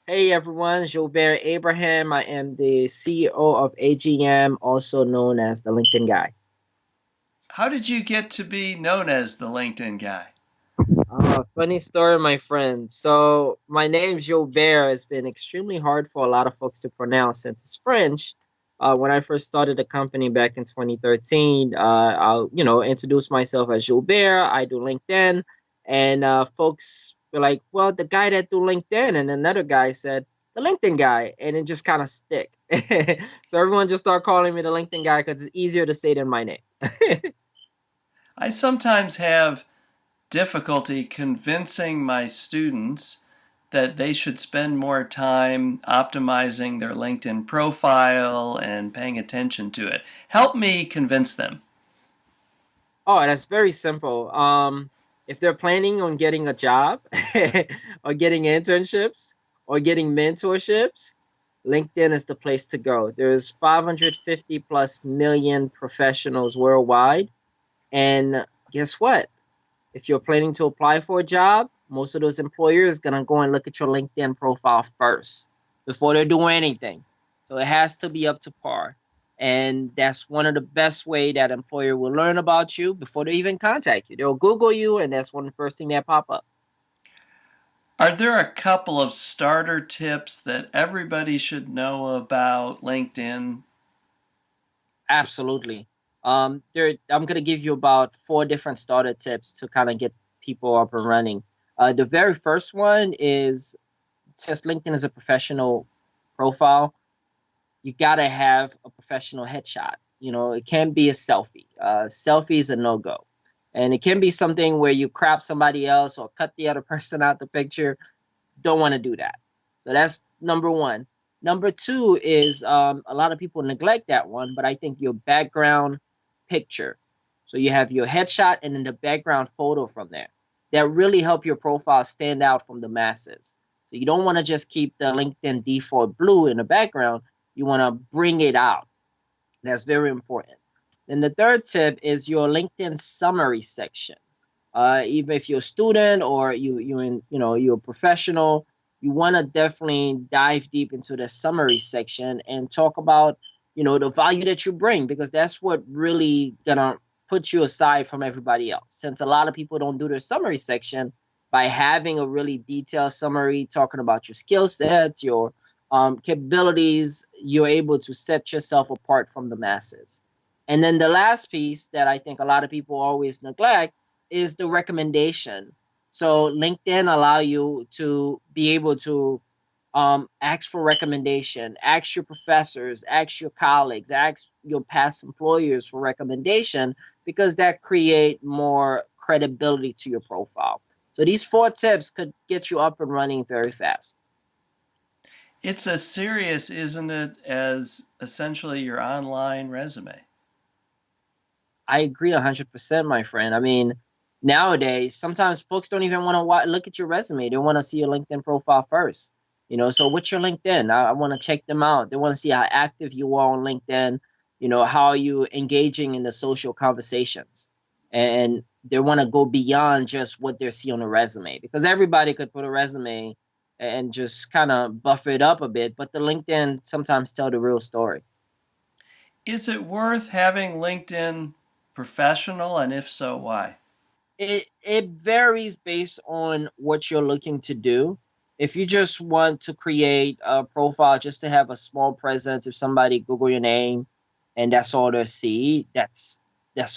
Hey everyone, Julbert Abraham. I am the CEO of AGM, also known as the LinkedIn guy. How did you get to be known as the LinkedIn guy? Funny story, my friend. So my name Julbert has been extremely hard for a lot of folks to pronounce since it's French. When I first started the company back in 2013, I'll introduce myself as Julbert. I do LinkedIn, and folks were like, "Well, the guy that do LinkedIn," and another guy said, "The LinkedIn guy," and it just kind of stick. So everyone just started calling me the LinkedIn guy because it's easier to say than my name. I sometimes have difficulty convincing my students that they should spend more time optimizing their LinkedIn profile and paying attention to it. Help me convince them. Oh, that's very simple. If they're planning on getting a job or getting internships or getting mentorships, LinkedIn is the place to go. There's 550 plus million professionals worldwide. And guess what? If you're planning to apply for a job, most of those employers gonna go and look at your LinkedIn profile first before they do anything. So it has to be up to par. And that's one of the best way that employer will learn about you before they even contact you. They'll Google you, and that's one of the first thing that pop up. Are there a couple of starter tips that everybody should know about LinkedIn? Absolutely. I'm gonna give you about four different starter tips to kind of get people up and running. The very first one is, since LinkedIn is a professional profile, you gotta have a professional headshot. It can be a selfie. Selfie is a no go, and it can be something where you crop somebody else or cut the other person out the picture. Don't want to do that. So that's number one. Number two is, a lot of people neglect that one, but I think your background picture. So you have your headshot and then the background photo from there. That really help your profile stand out from the masses. So you don't want to just keep the LinkedIn default blue in the background. You want to bring it out. That's very important. Then the third tip is your LinkedIn summary section. Even if you're a student or you're a professional, you want to definitely dive deep into the summary section and talk about the value that you bring, because that's what really gonna put you aside from everybody else. Since a lot of people don't do their summary section, by having a really detailed summary talking about your skill sets, your capabilities, you're able to set yourself apart from the masses. And then the last piece that I think a lot of people always neglect is the recommendation. So LinkedIn allow you to be able to ask for recommendation, ask your professors, ask your colleagues, ask your past employers for recommendation, because that create more credibility to your profile. So these four tips could get you up and running very fast. It's as serious, isn't it, as essentially your online resume? I agree 100%, my friend. I mean, nowadays, sometimes folks don't even want to look at your resume. They want to see your LinkedIn profile first. So what's your LinkedIn? I want to check them out. They want to see how active you are on LinkedIn, how are you engaging in the social conversations. And they want to go beyond just what they see on a resume, because everybody could put a resume and just kind of buff it up a bit, but the LinkedIn sometimes tell the real story. Is it worth having LinkedIn professional, and if so, why? It varies based on what you're looking to do. If you just want to create a profile just to have a small presence, if somebody Google your name and that's all they see, that's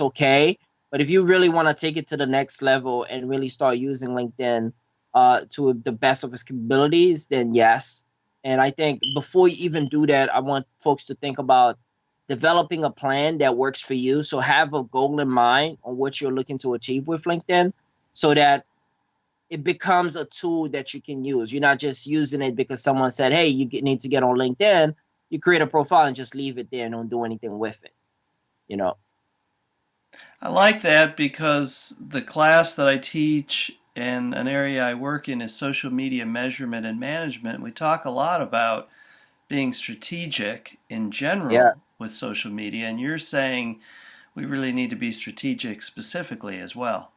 okay. But if you really want to take it to the next level and really start using LinkedIn to the best of its capabilities, then yes. And I think before you even do that, I want folks to think about developing a plan that works for you. So have a goal in mind on what you're looking to achieve with LinkedIn, so that it becomes a tool that you can use. You're not just using it because someone said, hey, need to get on LinkedIn. You create a profile and just leave it there and don't do anything with it, you know? I like that because the class that I teach and an area I work in is social media measurement and management. We talk a lot about being strategic in Yeah, general with social media, and you're saying we really need to be strategic specifically as well.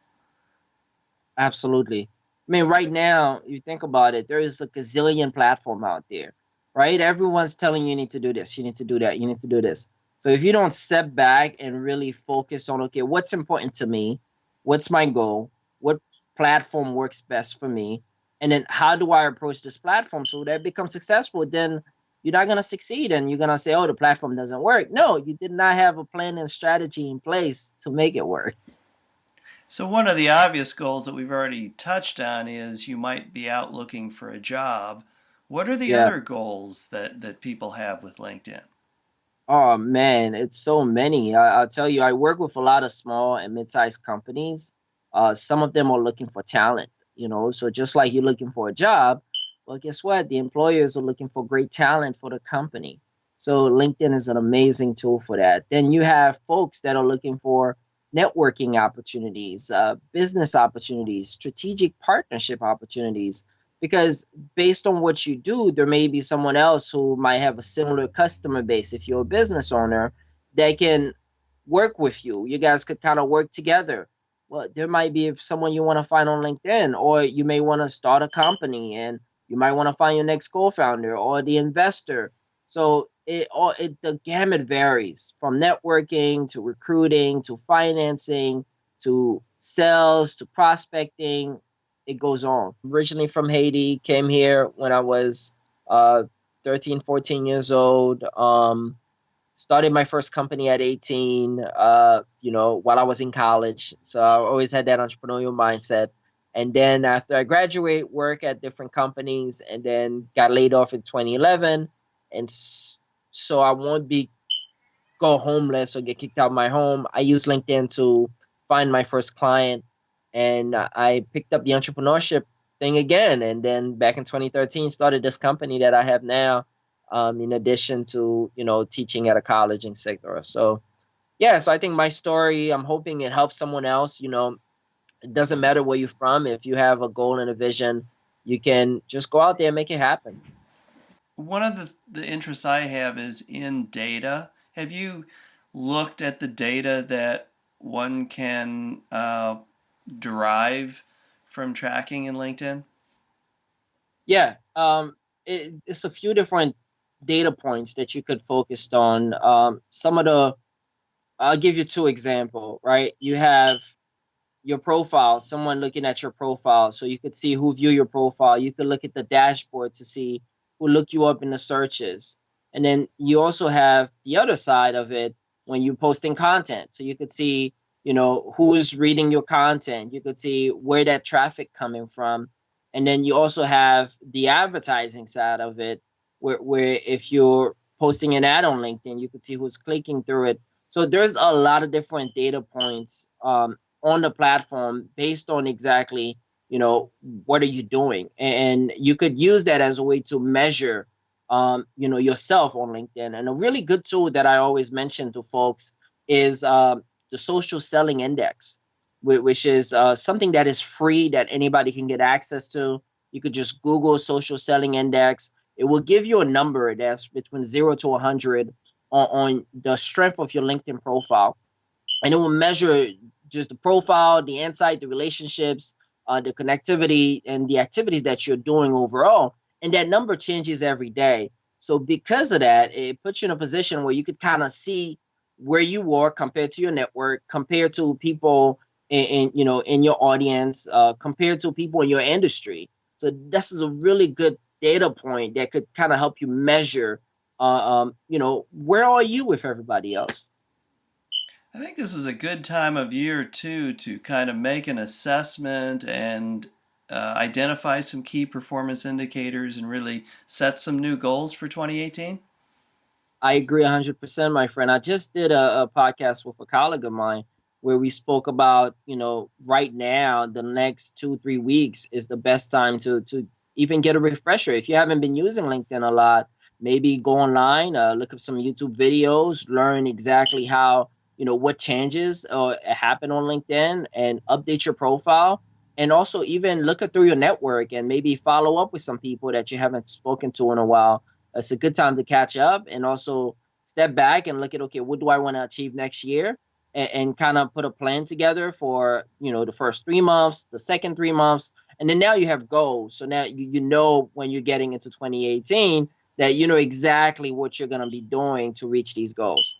absolutely. I mean, right now, you think about it, there is a gazillion platform out there, right? Everyone's telling you, you need to do this, you need to do that, you need to do this. So if you don't step back and really focus on, okay, what's important to me, what's my goal, what platform works best for me, and then how do I approach this platform so that it becomes successful, then you're not gonna succeed, and you're gonna say, oh, the platform doesn't work. No, you did not have a plan and strategy in place to make it work. So, one of the obvious goals that we've already touched on is you might be out looking for a job. What are the Yeah. other goals that people have with LinkedIn? Oh man, it's so many. I'll tell you, I work with a lot of small and mid-sized companies. Some of them are looking for talent, so just like you're looking for a job, well, guess what? The employers are looking for great talent for the company. So LinkedIn is an amazing tool for that. Then you have folks that are looking for networking opportunities, business opportunities, strategic partnership opportunities, because based on what you do, there may be someone else who might have a similar customer base. If you're a business owner, they can work with you. You guys could kind of work together. Well, there might be someone you want to find on LinkedIn, or you may want to start a company and you might want to find your next co-founder or the investor. So the gamut varies from networking to recruiting to financing to sales to prospecting. It goes on. Originally from Haiti, came here when I was uh 13, 14 years old. Started my first company at 18, while I was in college. So I always had that entrepreneurial mindset. And then after I graduate, work at different companies and then got laid off in 2011. And so I won't be go homeless or get kicked out of my home. I use LinkedIn to find my first client, and I picked up the entrepreneurship thing again. And then back in 2013, started this company that I have now. In addition to teaching at a college, etc. So yeah, so I think my story, I'm hoping it helps someone else. It doesn't matter where you're from. If you have a goal and a vision, you can just go out there and make it happen. One of the interests I have is in data. Have you looked at the data that one can derive from tracking in LinkedIn? Yeah, it's a few different data points that you could focus on. Some of the I'll give you two example, right? You have your profile, someone looking at your profile, so you could see who view your profile. You could look at the dashboard to see who look you up in the searches. And then you also have the other side of it when you're posting content. So you could see, who's reading your content. You could see where that traffic coming from. And then you also have the advertising side of it, where if you're posting an ad on LinkedIn, you could see who's clicking through it. So there's a lot of different data points on the platform based on exactly what are you doing, and you could use that as a way to measure yourself on LinkedIn. And a really good tool that I always mention to folks is the social selling index, which is something that is free that anybody can get access to. You could just Google social selling index. It will give you a number that's between 0 to 100 on the strength of your LinkedIn profile, and it will measure just the profile, the insight, the relationships, the connectivity, and the activities that you're doing overall. And that number changes every day. So because of that, it puts you in a position where you could kind of see where you are compared to your network, compared to people in your audience, compared to people in your industry. So this is a really good data point that could kind of help you measure, where are you with everybody else. I think this is a good time of year too to kind of make an assessment and identify some key performance indicators and really set some new goals for 2018. I agree 100%, my friend. I just did a podcast with a colleague of mine where we spoke about, right now, the next 2, 3 weeks is the best time to even get a refresher. If you haven't been using LinkedIn a lot, maybe go online, look up some YouTube videos, learn exactly how, what changes happen on LinkedIn, and update your profile. And also even look at through your network and maybe follow up with some people that you haven't spoken to in a while. It's a good time to catch up and also step back and look at, okay, what do I want to achieve next year? and kind of put a plan together for, the first 3 months, the second 3 months, and then now you have goals. So now you know when you're getting into 2018 that you know exactly what you're going to be doing to reach these goals.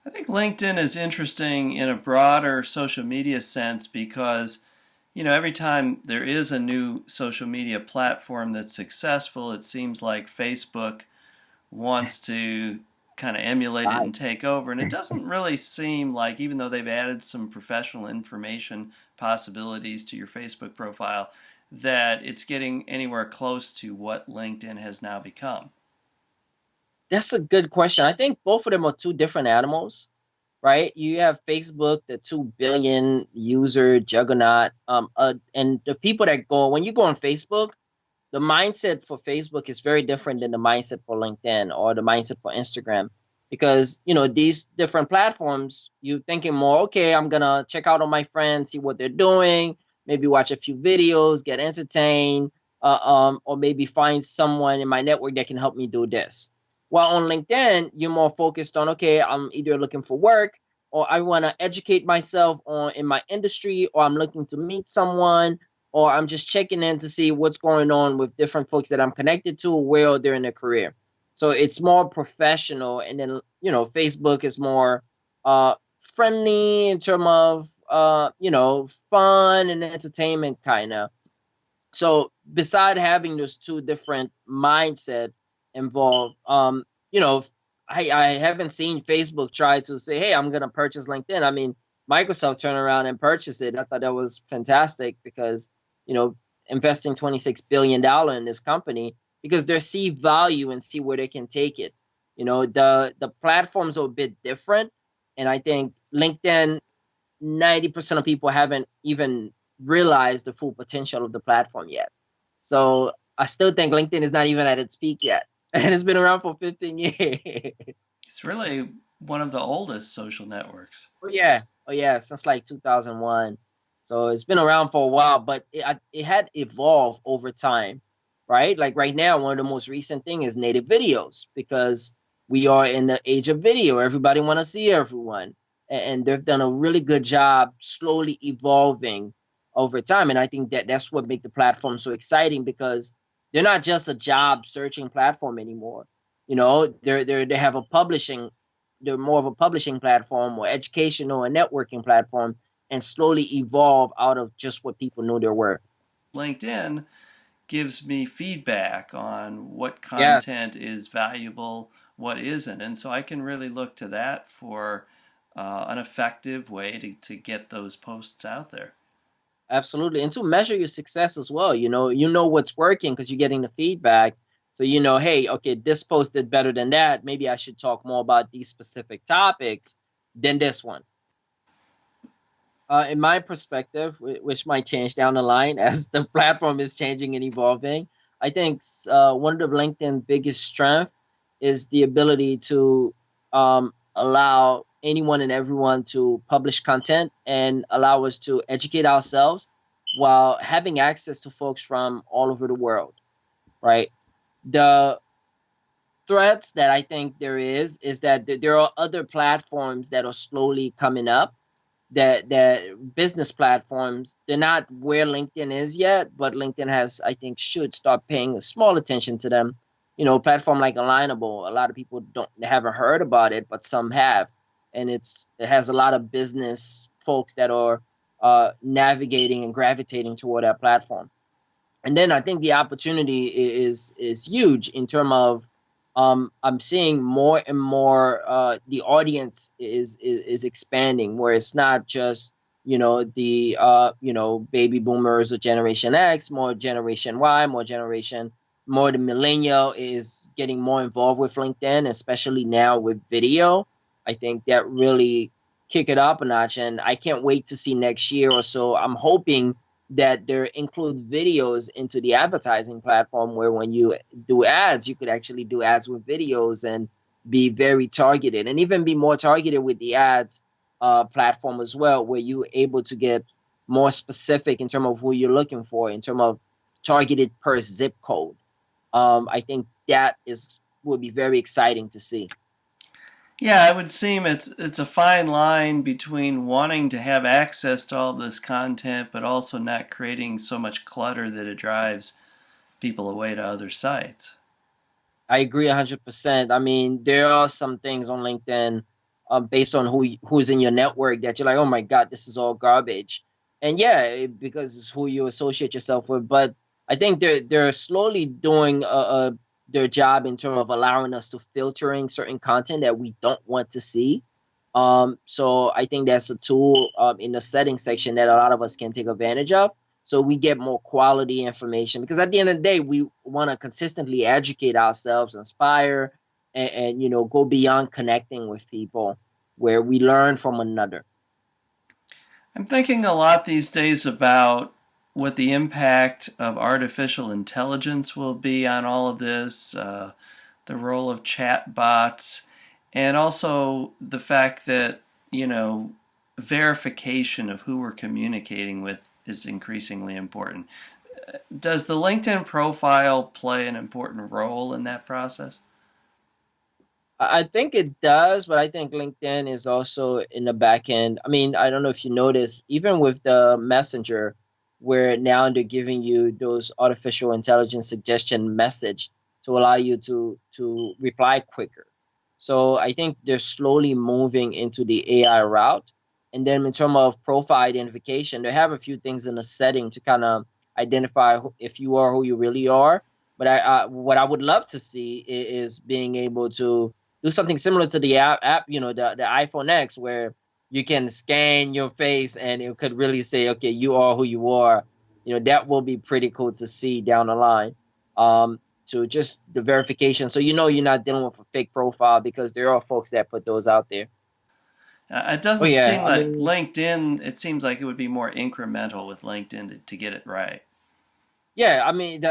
I think LinkedIn is interesting in a broader social media sense because, every time there is a new social media platform that's successful, it seems like Facebook wants to kind of emulate it Right. and take over. And it doesn't really seem like, even though they've added some professional information possibilities to your Facebook profile, that it's getting anywhere close to what LinkedIn has now become. That's a good question. I think both of them are two different animals, right? You have Facebook, the 2 billion user juggernaut, and the people that go when you go on Facebook, the mindset for Facebook is very different than the mindset for LinkedIn or the mindset for Instagram, because these different platforms, you thinking more, okay, I'm gonna check out on my friends, see what they're doing, maybe watch a few videos, get entertained, or maybe find someone in my network that can help me do this. While on LinkedIn, you're more focused on, okay, I'm either looking for work, or I want to educate myself on in my industry, or I'm looking to meet someone, or I'm just checking in to see what's going on with different folks that I'm connected to, where they're in their career. So it's more professional, and then Facebook is more friendly in terms of fun and entertainment kind of. So beside having those two different mindset involved, you know, I haven't seen Facebook try to say, "Hey, I'm gonna purchase LinkedIn." I mean, Microsoft turned around and purchased it. I thought that was fantastic because you know investing $26 billion in this company because they see value and see where they can take it. The platforms are a bit different, and I think LinkedIn 90% of people haven't even realized the full potential of the platform yet. So I still think LinkedIn is not even at its peak yet. And it's been around for 15 years. It's really one of the oldest social networks. Oh, yeah. Oh, yeah. Since like 2001. So it's been around for a while, but it had evolved over time, right? Like right now, one of the most recent thing is native videos because we are in the age of video. Everybody want to see everyone. And they've done a really good job slowly evolving over time. And I think that that's what makes the platform so exciting because they're not just a job searching platform anymore. They have a publishing they're more of a publishing platform or educational and networking platform and slowly evolve out of just what people knew there were. LinkedIn gives me feedback on what Yes, content is valuable, what isn't. And so I can really look to that for an effective way to get those posts out there. absolutely. And to measure your success as well, you know what's working because you're getting the feedback. So hey, okay, this post did better than that. Maybe I should talk more about these specific topics than this one. In my perspective, which might change down the line as the platform is changing and evolving, I think one of the LinkedIn biggest strength is the ability to allow anyone and everyone to publish content and allow us to educate ourselves while having access to folks from all over the world, right? The threats that I think there is that there are other platforms that are slowly coming up that business platforms. They're not where LinkedIn is yet, but LinkedIn has, I think, should start paying a small attention to them. A platform like Alignable, a lot of people don't haven't heard about it, but some have, and it has a lot of business folks that are navigating and gravitating toward that platform. And then I think the opportunity is huge in terms of I'm seeing more and more the audience is expanding where it's not just the baby boomers or Generation X, more Generation Y, more the millennial is getting more involved with LinkedIn, especially now with video. I think that really kick it up a notch, and I can't wait to see next year or so. I'm hoping that there include videos into the advertising platform where when you do ads, you could actually do ads with videos and be very targeted and even be more targeted with the ads platform as well, where you're able to get more specific in terms of who you're looking for, in terms of targeted per zip code. I think that is would be very exciting to see. Yeah, it would seem it's a fine line between wanting to have access to all this content, but also not creating so much clutter that it drives people away to other sites. I agree 100%. I mean, there are some things on LinkedIn, based on who's in your network that you're like, oh my God, this is all garbage. And yeah, because it's who you associate yourself with. But I think they're slowly doing their job in terms of allowing us to filtering certain content that we don't want to see. So I think that's a tool in the settings section that a lot of us can take advantage of. So we get more quality information because at the end of the day, we want to consistently educate ourselves, inspire, and go beyond connecting with people where we learn from another. I'm thinking a lot these days about what the impact of artificial intelligence will be on all of this, the role of chat bots, and also the fact that, verification of who we're communicating with is increasingly important. Does the LinkedIn profile play an important role in that process? I think it does, but I think LinkedIn is also in the back end. I mean, I don't know if you notice, even with the messenger, where now they're giving you those artificial intelligence suggestion message to allow you to reply quicker. So I think they're slowly moving into the AI route. And then in terms of profile identification, they have a few things in the setting to kind of identify if you are who you really are. But what I would love to see is being able to do something similar to the app, the iPhone X, where you can scan your face and it could really say, okay, you are who you are. That will be pretty cool to see down the line. To just the verification, so you're not dealing with a fake profile because there are folks that put those out there. It Oh doesn't yeah, seem I like mean, LinkedIn, it seems like it would be more incremental with LinkedIn to get it right. yeah, I mean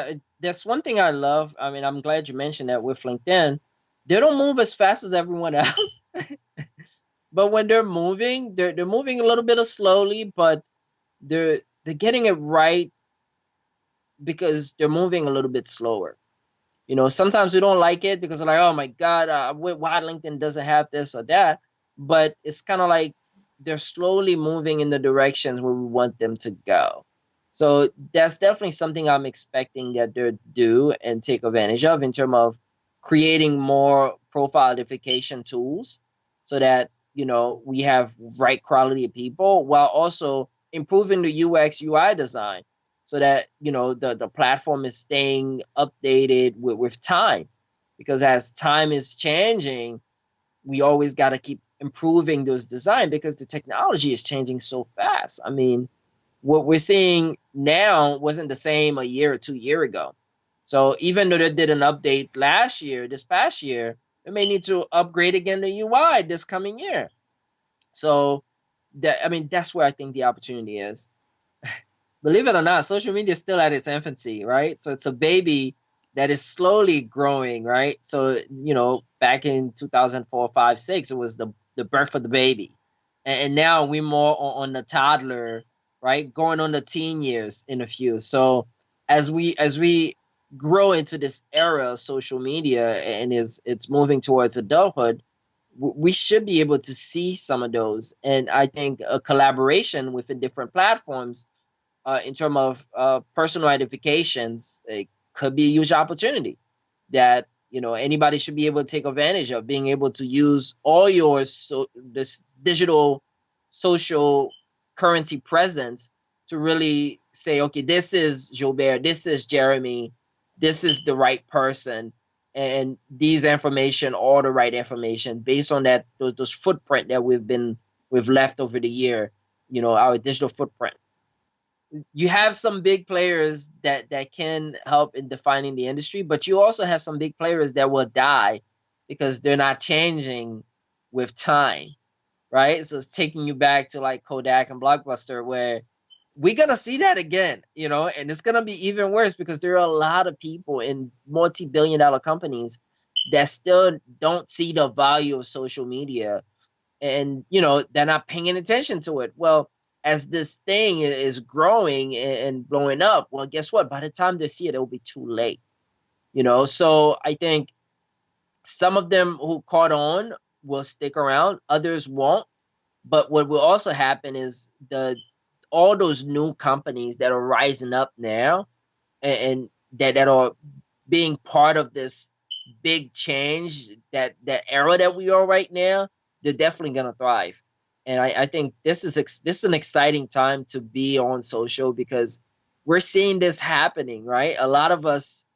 that's one thing I love. I mean, I'm glad you mentioned that with LinkedIn. They don't move as fast as everyone else, but when they're moving, they're moving a little bit of slowly, but they're getting it right because they're moving a little bit slower. Sometimes we don't like it because we're like, oh my God, why LinkedIn doesn't have this or that. But it's kind of like they're slowly moving in the directions where we want them to go. So that's definitely something I'm expecting that they'll do and take advantage of in terms of creating more profile identification tools so that, we have right quality of people while also improving the UX UI design so that the platform is staying updated with time because as time is changing we always got to keep improving those design because the technology is changing so fast. I mean, what we're seeing now wasn't the same a year or 2 year ago. So even though they did an update this past year, they may need to upgrade again the UI this coming year. So that's where I think the opportunity is. Believe it or not, social media is still at its infancy, right? So it's a baby that is slowly growing, right? So, back in 2004, 5, 6, it was the birth of the baby. And now we're more on the toddler, right? Going on the teen years in a few. So as we grow into this era of social media and it's moving towards adulthood, we should be able to see some of those. And I think a collaboration with the different platforms in terms of personal identifications, it could be a huge opportunity that anybody should be able to take advantage of being able to use all your this digital social currency presence to really say, okay, this is Julbert, this is Jeremy, this is the right person, and these information, all the right information based on that those footprint that we've left over the year, our digital footprint. You have some big players that can help in defining the industry, but you also have some big players that will die because they're not changing with time, right? So it's taking you back to like Kodak and Blockbuster, where we're gonna see that again, and it's gonna be even worse because there are a lot of people in multi-billion-dollar companies that still don't see the value of social media and they're not paying attention to it. Well, as this thing is growing and blowing up, well, guess what, by the time they see it, it'll be too late. So I think some of them who caught on will stick around, others won't. But what will also happen is the all those new companies that are rising up now, and that are being part of this big change, that era that we are right now, they're definitely gonna thrive. And I think this is an exciting time to be on social because we're seeing this happening, right? A lot of us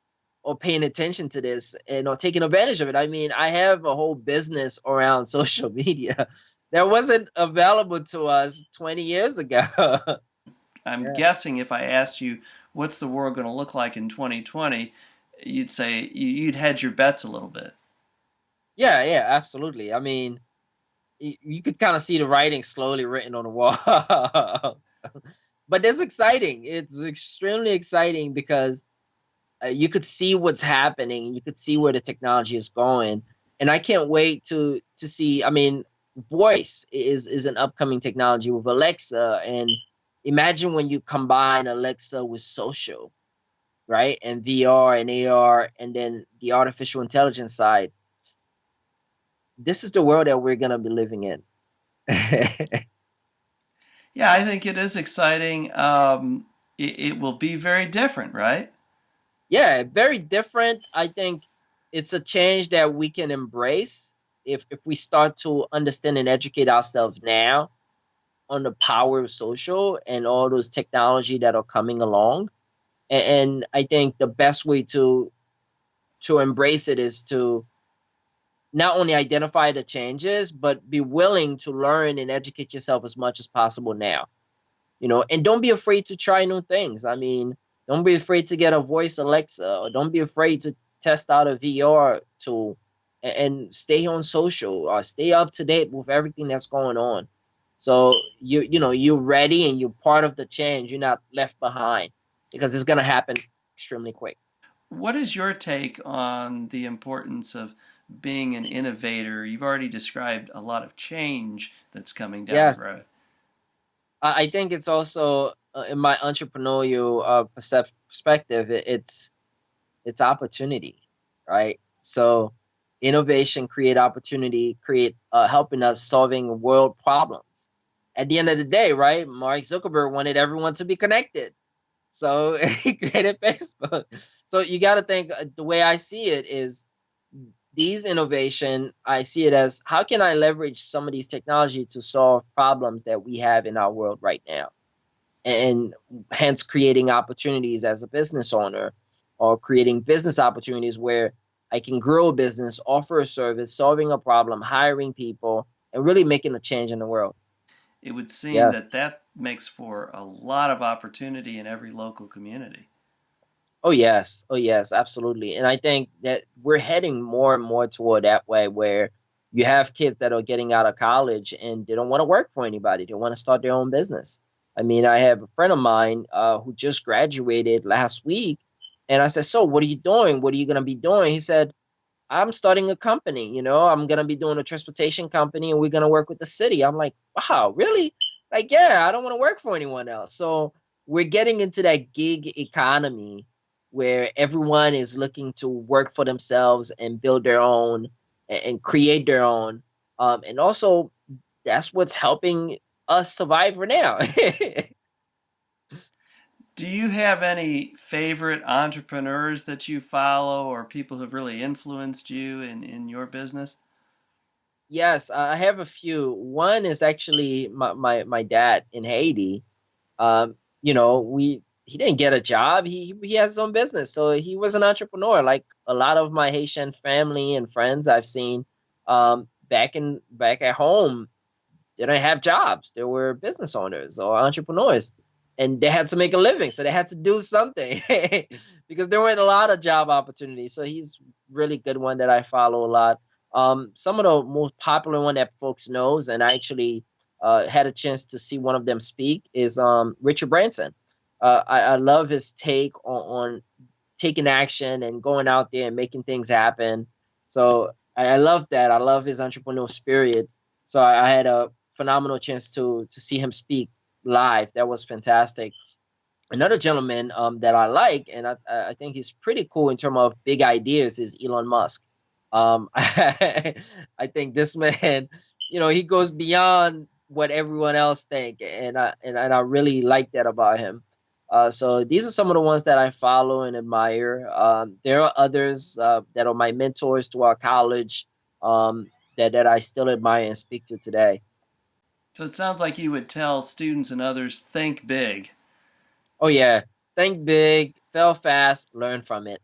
are paying attention to this and are taking advantage of it. I mean, I have a whole business around social media that wasn't available to us 20 years ago. I'm Yeah. guessing if I asked you what's the world going to look like in 2020, you'd say you'd hedge your bets a little bit. Yeah, yeah, absolutely. I mean, you could kind of see the writing slowly written on the wall. But it's exciting. It's extremely exciting because you could see what's happening. You could see where the technology is going, and I can't wait to see. I mean, voice is an upcoming technology with Alexa, and imagine when you combine Alexa with social, right, and VR and AR, and then the artificial intelligence side. This is the world that we're gonna be living in. Yeah, I think it is exciting. It will be very different, right? Yeah, very different. I think it's a change that we can embrace if we start to understand and educate ourselves now on the power of social and all those technology that are coming along. And I think the best way to embrace it is to not only identify the changes, but be willing to learn and educate yourself as much as possible now. And don't be afraid to try new things. I mean, don't be afraid to get a voice Alexa, or don't be afraid to test out a VR tool, and stay on social or stay up to date with everything that's going on. So you're ready and you're part of the change. You're not left behind because it's gonna happen extremely quick. What is your take on the importance of being an innovator? You've already described a lot of change that's coming down the Yes, road. I think it's also in my entrepreneurial perspective. It's opportunity, right? So innovation create opportunity, create helping us solving world problems. At the end of the day, right? Mark Zuckerberg wanted everyone to be connected, so he created Facebook. So you got to think the way I see it is these innovation. I see it as how can I leverage some of these technology to solve problems that we have in our world right now, and hence creating opportunities as a business owner or creating business opportunities where I can grow a business, offer a service, solving a problem, hiring people, and really making a change in the world. It would seem Yes. that that makes for a lot of opportunity in every local community. Oh, yes. Oh, yes, absolutely. And I think that we're heading more and more toward that way where you have kids that are getting out of college and they don't want to work for anybody. They want to start their own business. I mean, I have a friend of mine who just graduated last week. And I said, so what are you doing? What are you going to be doing? He said, I'm starting a company. I'm going to be doing a transportation company and we're going to work with the city. I'm like, wow, really? Like, yeah, I don't want to work for anyone else. So we're getting into that gig economy where everyone is looking to work for themselves and build their own and create their own. And also, that's what's helping us survive for now. Do you have any favorite entrepreneurs that you follow or people who've really influenced you in your business? Yes, I have a few. One is actually my dad in Haiti. He didn't get a job. He has his own business, so he was an entrepreneur. Like a lot of my Haitian family and friends I've seen, back at home, they didn't have jobs. They were business owners or entrepreneurs, and they had to make a living, so they had to do something because there weren't a lot of job opportunities. So he's really good one that I follow a lot. Some of the most popular one that folks knows, and I actually had a chance to see one of them speak, is Richard Branson. I love his take on taking action and going out there and making things happen. So I love that. I love his entrepreneurial spirit. So I had a phenomenal chance to see him speak live. That was fantastic. Another gentleman that I like, and I think he's pretty cool in terms of big ideas, is Elon Musk. I think this man, he goes beyond what everyone else think, and I really like that about him. So these are some of the ones that I follow and admire. There are others that are my mentors throughout college, that I still admire and speak to today. So it sounds like you would tell students and others, think big. Oh yeah, think big, fail fast, learn from it.